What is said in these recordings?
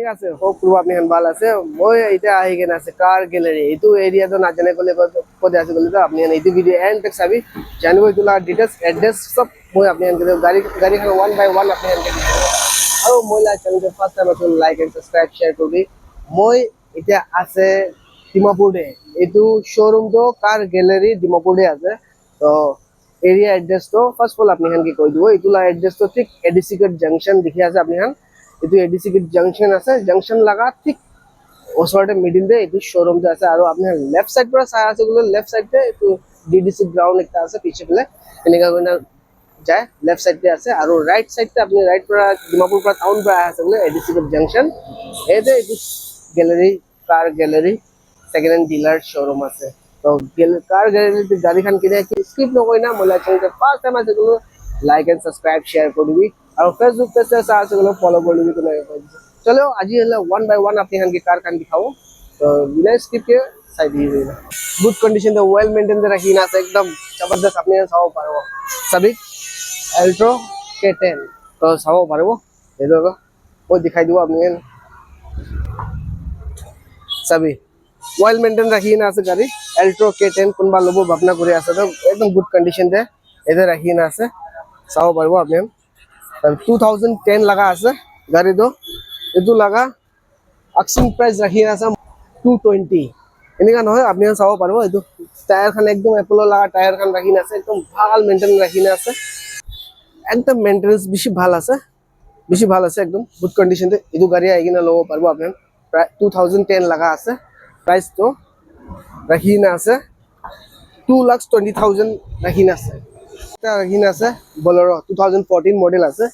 ঠিক আছে হোপ করব আপনি ভাল আছে মই এটা আহি কেনে আছে কার গ্যালারি এইটো এরিয়া তো না জানে কলে কদে আছে বলে তো আপনি এইটো ভিডিও এন্ড তক চাবি জানিব এইটোলা ডিটেইলস এড্রেস সব মই আপনি গাড়ীখন ওয়ান বাই ওয়ান আপনি আৰু মই চ্যানেলটো ফার্স্ট টাইম আছে লাইক এন্ড সাবস্ক্রাইব শেয়ার করবি মই এটা আছে ডিমাপুরে এইটো শোরুম তো কার গ্যালারি ডিমাপুরে আছে তো এরিয়া এড্রেস তো ফার্স্ট অফ অল আপনি কি কই দিব এইটোলা এড্রেস তো ঠিক এডিসি গেট জংশন দেখি আছে আপনি এইটো এডিসি গেট জংশন আছে জংশন লাগা ঠিক ওচৰতে মিডিল দে এইটো শোৰুম তে আছে আৰু আপনি লেফট সাইড পৰা চাই আছে গুলো লেফট সাইড তে এইটো ডিডিসি গ্রাউন্ড একটা আছে পিছে ফেলে এনেকা কইনা যায় লেফট সাইড তে আছে আৰু ৰাইট সাইড তে আপনি ৰাইট পৰা ডিমাপুৰ পৰা টাউন পৰা আছে গুলো এডিসি গেট জংশন এতে এইটো গ্যালাৰি কাৰ gallery second hand dealer showroom আছে তো কাৰ গ্যালাৰিতে গাড়ীখন কিনে কি স্কিপ নকৰি না মই চ্যানেলটো ফার্স্ট টাইম আছে গুলো লাইক এন্ড সাবস্ক্রাইব শেয়ার করবি और फेसबुक पे से साथ से फॉलो कर लीजिए तो नहीं चलो आज ही वन बाय वन अपने खान की कार खान दिखाओ तो बिना स्किप के साइड ही गुड कंडीशन तो वेल मेंटेन दे रखी ना एकदम जबरदस्त अपने साव पारो सभी अल्ट्रो K10 तो साव पारो ये दो वो दिखाई दो अपने सभी वेल मेंटेन रखी ना से गाड़ी अल्ट्रो K10 कुनबा लोबो भावना करे আছে তো एकदम गुड कंडीशन दे এদের রাখি না আছে সাव পারবো আপনি 2010 लगा আছে गाड़ी दो एतु लगा आक्सिंग प्राइस राखी আছে 220 এনেকা নহয় আপনি চাও পারবো এতু টায়ার খান একদম অ্যাপোলো লাগা টায়ার খান রাখি আছে একদম ভাল মেইনটেইন রাখি আছে একদম মেইনটেনেন্স বেশি ভাল আছে একদম গুড কন্ডিশন তে এতু গাড়ি আইগিনা লব পারবো আপনি প্রায় 2010 লাগা আছে প্রাইস তো রাখি আছে 2,20,000 রাখি আছে রাখিনা আছে बोलेरो 2014 मॉडल আছে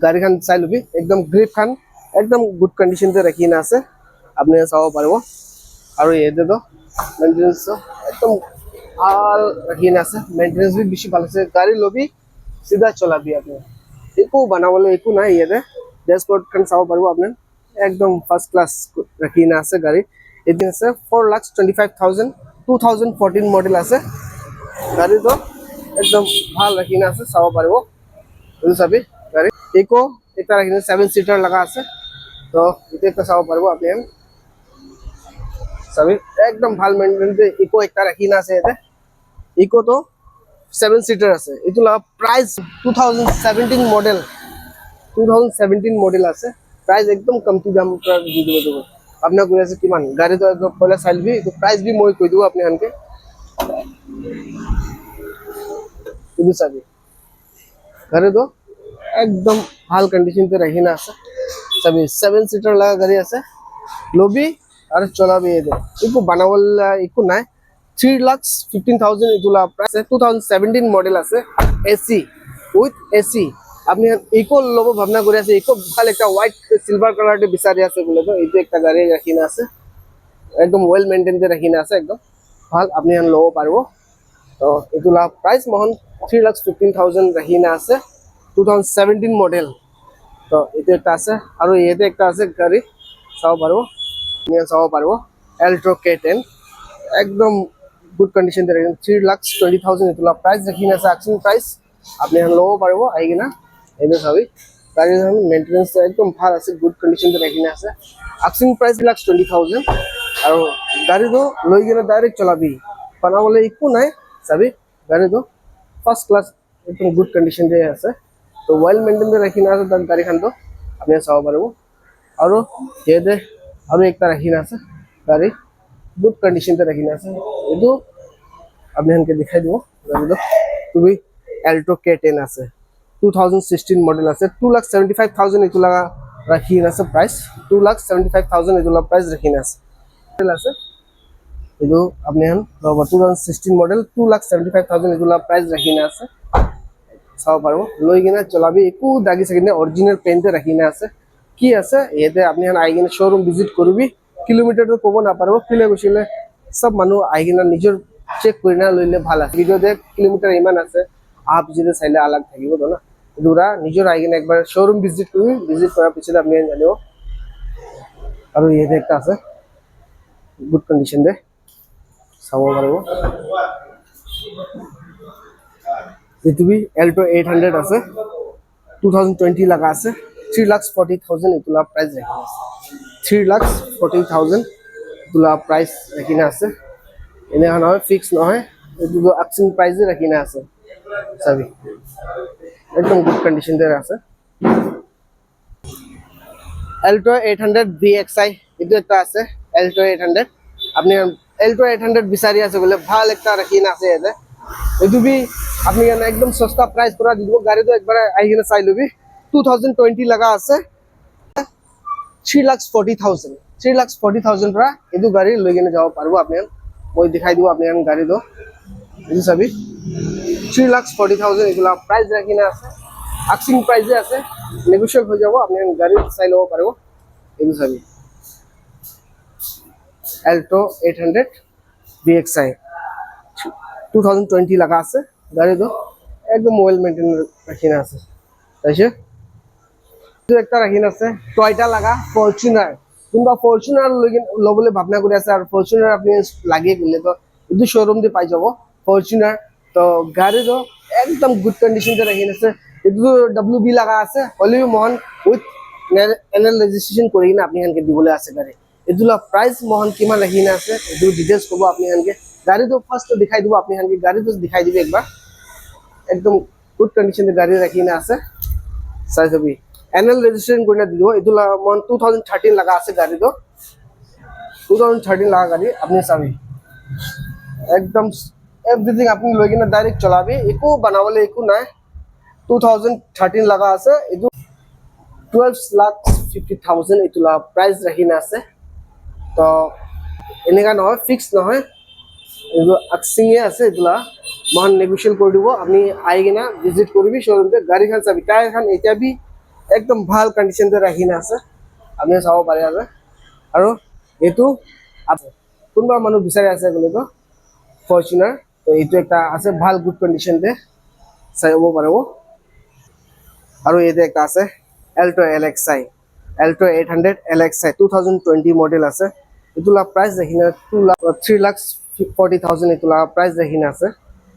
গাড়ি খান চাই লবি একদম গ্রিপ খান একদম গুড কন্ডিশন তে রাখিনা আছে আপনি চাও পারবো আৰু এতে তো মেইনটেনেন্স একদম ভাল রাখিনা আছে মেইনটেনেন্স भी বেশি ভালো আছে গাড়ি লবি সিধা চলাবি আপনি একো বানাবলে একো নাই এতে ড্যাশবোর্ড খান চাও পারবো আপনি একদম ফার্স্ট ক্লাস রাখিনা আছে গাড়ি এতে আছে 4,25,000 2014 মডেল আছে গাড়ি তো एकदम ভাল রাখিনা আছে চাও পারবো বুঝু সবই গাড়ি ইকো এটা রাখিনা 7 সিটার লাগা আছে তো এটা একটা চাও পারবো আপনি সবই একদম ভাল মেইনটেইন তে ইকো একটা রাখিনা আছে এতে ইকো তো 7 সিটার আছে এতুলা প্রাইস 2017 মডেল আছে প্রাইস একদম কমতি দাম প্রায় দি দিব দেব আপনার কই আছে কিমান গাড়ি তো একদম পয়লা চাইলবি তো প্রাইস भी মই কই দিব আপনি আনকে ಇದು ಸಬಿ गाड़ी दो एकदम हाल कंडीशन पे रखी ना सभी 7 सीटर लगा गाड़ी আছে লবি আর চলাবি এদের ইকো বানাবলা ইকো নাই 3,15,000 ইতুলা প্রাইস 2017 মডেল আছে এসি উইথ এসি আপনি ইকো লব ভাবনা করে আছে ইকো ভাল একটা হোয়াইট সিলভার কালারতে বিচারি আছে বলে তো এইটো একটা গাড়ি রাখি না আছে একদম ওয়েল মেইনটেইন তে রাখি না আছে একদম ভাল আপনি লব পারবো তো এতুলা প্রাইস মহন 3,15,000 রাখিনা আছে 2017 মডেল তো এটা একটা আছে আর এতে একটা আছে গাড়ি চাও পারবো নিয়ে চাও পারবো অ্যাল্ট্রো K10 একদম গুড কন্ডিশন তে 3,20,000 এতুলা প্রাইস রাখিনা আছে আক্সিং প্রাইস আপনি লব পারবো আইগিনা এনে সবই গাড়ির মেইনটেনেন্স একদম ভাল আছে গুড কন্ডিশন তে রাখিনা আছে আক্সিং প্রাইস 1,20,000 আর গাড়ি তো লই গেলে ডাইরেক্ট চলাবি বানাবলে ইকো নাই সবই গাড়ি তো ফার্স্ট ক্লাস एकदम गुड कंडीशन दे আছে তো ওয়েল মেইনটেইন তে রাখিনা আছে তার গাড়ি খান তো আপনি চাও পারবো আর এতে আর একটা রাখিনা আছে গাড়ি গুড কন্ডিশন তে রাখিনা আছে এটো আপনি হানকে দেখাই দিব গাড়ি তো তুমি অ্যাল্ট্রো K10 আছে 2016 মডেল আছে 2,75,000 এটো লাগা রাখিনা আছে প্রাইস 2,75,000 এটো লাগা প্রাইস রাখিনা আছে আছে ಇದು আপনি হন 2016 মডেল 2,75,000 এগুলা প্রাইস রাখিনা আছে চাও পারবো লই গিনা চলাবি একু দাগি সেকেন্ডে অরিজিনাল পেইন্টে রাখিনা আছে কি আছে এতে আপনি হন আইগিনা শোরুম ভিজিট করবি কিলোমিটার তো কব না পারবো কিলে বসিলে সব মানুষ আইগিনা নিজের চেক করে না লইলে ভাল আছে ভিডিওতে কিলোমিটার ইমান আছে আপ যদি চাইলে আলাগ থাকিব তো না দুরা নিজের আইগিনা একবার শোরুম ভিজিট করবি ভিজিট করার পিছনে আপনি জানিব আর এতে একটা আছে গুড কন্ডিশন দে চাও পারবো এতুবি অ্যাল্টো 800 আছে 2020 লাগা আছে 3,40,000 এতুলা প্রাইস রাখি আছে 3,40,000 তোলা প্ৰাইচ ৰাখি না আছে এনে নহয় ফিক্স নহয় এইটো আক্সিং প্ৰাইস ৰাখি না আছে চাবি একদম গুড কন্ডিশন তে আছে Alto 800 VXI itu একটা আছে Alto 800 আপনি Alto 800 বিচাৰি আছে বলে ভাল একটা রাখি না আছে এতে এটো বি আপনি একদম সস্তা প্রাইস পুরা দিব গাড়ি তো একবার আই কিনে চাই লবি 2020 লাগা আছে 3,40,000 3,40,000 পৰা এটো গাড়ি লৈ কিনে যাব পারবো আপনি মই দেখাই দিব আপনি গাড়ি তো এটো চাবি 3,40,000 এগুলা প্রাইস রাখি না আছে আক্সিং প্রাইসে আছে নেগোশিয়েবল হয়ে যাব আপনি গাড়ি চাই লব পারবো এটো চাবি Alto 800 VXI 2020 লাগা আছে গাড়ি তো একদম ওয়েল মেইনটেইন রাখি না আছে তাইছে তো একটা রাখি না আছে টয়টা লাগা ফরচুনার কিংবা ফরচুনার লবলে ভাবনা করে আছে আর ফরচুনার আপনি লাগে গলে তো এটো শোরুম দিয়ে পাই যাব ফরচুনার তো গাড়ি তো একদম গুড কন্ডিশন তে রাখি আছে এটো WB লাগা আছে হলিও মোহন উইথ এনএল রেজিস্ট্রেশন কৰি কিনে আপনি হানকে দিবলে আছে গাড়ি এদুলা প্রাইস মোহন কিমান রাখি না আছে এদু ডিটেইলস কব আপনি হানকে গাড়ি তো ফার্স্ট দেখাই দিব আপনি হানকে গাড়ি তো দেখাই দিবে একবার একদম গুড কন্ডিশন তে গাড়ি রাখি না আছে চাই যাবি এনএল রেজিস্ট্রেশন কৰি না দিব এদুলা মোহন 2013 লাগা আছে গাড়ি তো 2013 লাগা গাড়ি আপনি চাবি একদম এভরিথিং আপনি লৈ কিনে ডাইরেক্ট চলাবি একো বানাবলে একো নাই 2013 লাগা আছে এদু 12,50,000 এতুলা প্রাইস রাখি না আছে তো এনেকা নহয় ফিক্স নহয় এটো আক্সিংয়ে আছে এতুলা মান নেগোশিয়েবল কৰি দিব আপনি আই কিনা ভিজিট কৰিবি শোরুমতে গাড়ি খান চাবি টায়ার খান এটা বি একদম ভাল কন্ডিশন তে রাখি না আছে আপনি চাও পারে আছে আৰু এটো আছে কোনবা মানুহ বিচাৰি আছে বলে তো ফরচুনার তো এটো একটা আছে ভাল গুড কন্ডিশন তে চাইব পারবো আৰু এতে একটা আছে Alto LXI Alto 800 LXI 2020 model আছে এতুলা প্রাইস দেখিনা 3,40,000 এতুলা প্রাইস দেখিনা আছে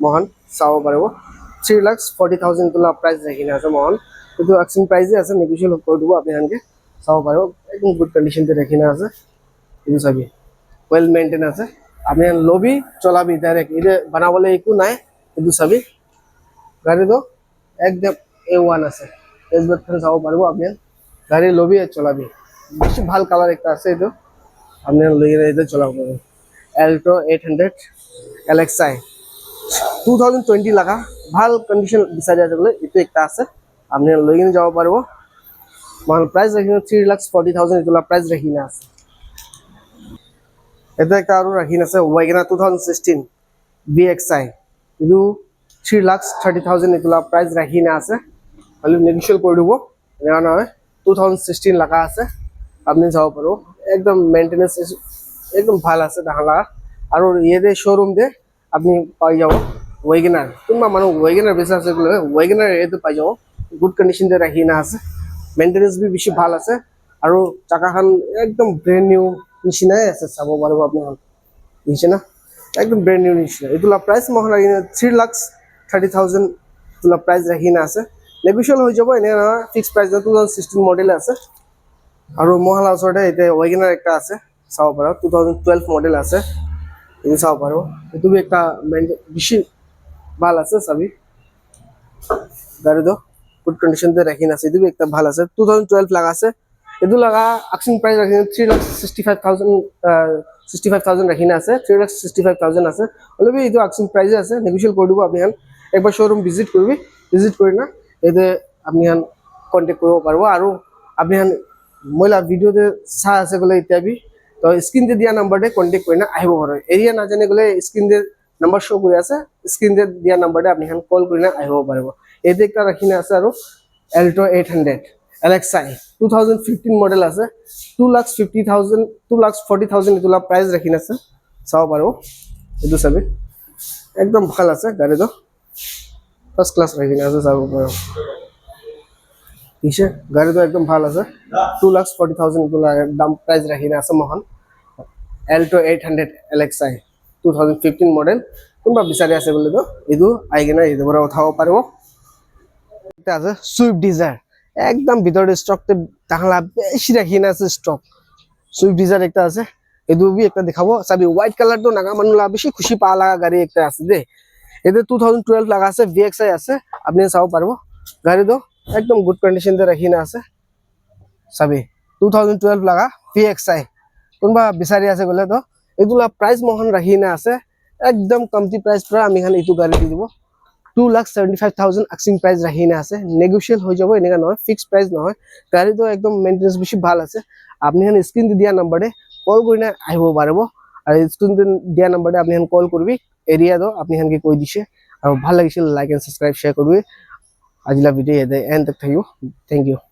মোহন চাও পারব 3,40,000 এতুলা প্রাইস দেখিনা আছে মোহন এটো আক্সিং প্রাইসে আছে নেগোশিয়েবল কৰি দিব আপনি হানকে চাও পারব একদম গুড কন্ডিশন তে দেখিনা আছে এটো চাবি ওয়েল মেইনটেইন আছে আপনি লবি চলাবি ডাইরেক্ট এতে বানাবলে একো নাই এটো চাবি গাড়ি তো একদম A1 আছে এসবেট ফ্যান চাও পারবো আপনি গাড়ি লবি চলাবি বেশি ভাল কালার একটা আছে এটো আপনি লই এতে চলাব পারবেন Alto 800 LXI 2020 লাগা ভাল কন্ডিশন বিচাৰি আছে বলে এটো একটা আছে আপনি লই কিনে যাব পারবো মান প্রাইস রাখি 3,40,000 এতলা প্রাইস রাখি না আছে এটা একটা আৰু রাখি আছে Wagoner 2016 VXI এটো 3,30,000 এতলা প্রাইস রাখি না আছে খালি নেগোশিয়েবল কৰি দিব এনা নহয় 2016 লাগা আছে আপনি যাব পাৰো একদম মেইনটেনেন্স একদম ভাল আছে দাহলা আৰু ইয়ে শোরুম দে আপনি পাই যাব Wagoner কোনবা মানুহ Wagoner বেচা আছে বলে Wagoner এটো পাই যাব গুড কন্ডিশন তে রাখি না আছে মেইনটেনেন্স বি বেশি ভাল আছে আৰু চাকাখান একদম ব্র্যান্ড নিউ নিচিনাই আছে চাব পারবো আপনি বুঝছেন না একদম ব্র্যান্ড নিউ নিচিনা এতুলা প্রাইস মহন লাগি 3,30,000 এতুলা প্রাইস রাখি না আছে নেগোশিয়েবল হৈ যাব এনে ফিক্স প্রাইস 2016 মডেল আছে আৰু মহলা ওচৰতে এতে Wagoner একটা আছে চাও পারো 2012 মডেল আছে এটো চাও পারো এটো বি একটা বেশি ভাল আছে চাবি গাড়ি তো গুড কন্ডিশন তে রাখি না আছে এটো বি একটা ভাল আছে 2012 লাগা আছে এটো লাগা আক্সিং প্রাইস রাখি 3,65,000 রাখি না আছে 3,65,000 আছে অলবি এটো আক্সিং প্রাইসে আছে নেগোশিয়েবল কৰি দিব আপনি একবাৰ শোৰুম ভিজিট কৰবি ভিজিট কৰি না এতে আপনি কন্টাক্ট কৰব পাৰবো আৰু আপনি মইলা ভিডিওতে চা আছে গলে ইত্যাদি তো স্ক্ৰিনতে দিয়া নাম্বাৰতে কন্টাক্ট কৰি না আহিব পাৰে এৰিয়া না জানে গলে স্ক্ৰিনতে নাম্বাৰ শো কৰি আছে স্ক্ৰিনতে দিয়া নাম্বাৰতে আপনি কল কৰি না আহিব পাৰবো এতে একটা ৰাখি না আছে আৰু Alto 800 LXI 2015 মডেল আছে 2,50,000 2,40,000 এতলা প্রাইস রাখি না আছে চাও পারবো এটো চাবি একদম ভাল আছে গাড়ি তো ফার্স্ট ক্লাস রাখি না আছে চাব পারো ঠিক গাড়ি তো একদম ভাল আছে 2,40,000 এতলা দাম প্রাইস রাখি না আছে মোহন Alto 800 LXI 2015 মডেল কোনবা বিচাৰি আছে বলে তো এটো আই কিনা এটো পৰা উঠাব পারবো এটা আছে সুইফট ডিজায়ার একদম ভিতরে স্টক তে তাহলা বেশি রাখি না আছে স্টক সুইফট ডিজায়ার একটা আছে এদু বি একটা দেখাবো চাবি হোয়াইট কালার তো নাগা মানুষ বেশি খুশি পা লাগা গাড়ি একটা আছে দে এতে 2012 লাগা আছে VXI আছে আপনি চাও পারবো গাড়ি তো একদম গুড কন্ডিশন তে রাখি না আছে চাবি 2012 লাগা VXI কোনবা বিচাৰি আছে গলে তো এগুলা প্ৰাইস মহন ৰাখি না আছে একদম কমতি প্ৰাইস পৰা আমি খান এইটো গাড়ি দি দিব 2,75,000 আক্সিং প্রাইস রাখি না আছে নেগোশিয়েবল হৈ যাব এনেকা নহয় ফিক্স প্রাইস নহয় গাড়ি তো একদম মেইনটেনেন্স বেশি ভাল আছে আপনি খান স্ক্রিন দিয়া নাম্বারে কল কৰি না আহিব পারবো আর স্ক্রিন দিয়া নাম্বারে আপনি খান কল করবি এরিয়া দো আপনি খান কি কই দিছে আর ভাল লাগিছিল লাইক এন্ড সাবস্ক্রাইব শেয়ার করবি আজিলা ভিডিও এতে এন্ড তক থাকিব থ্যাংক ইউ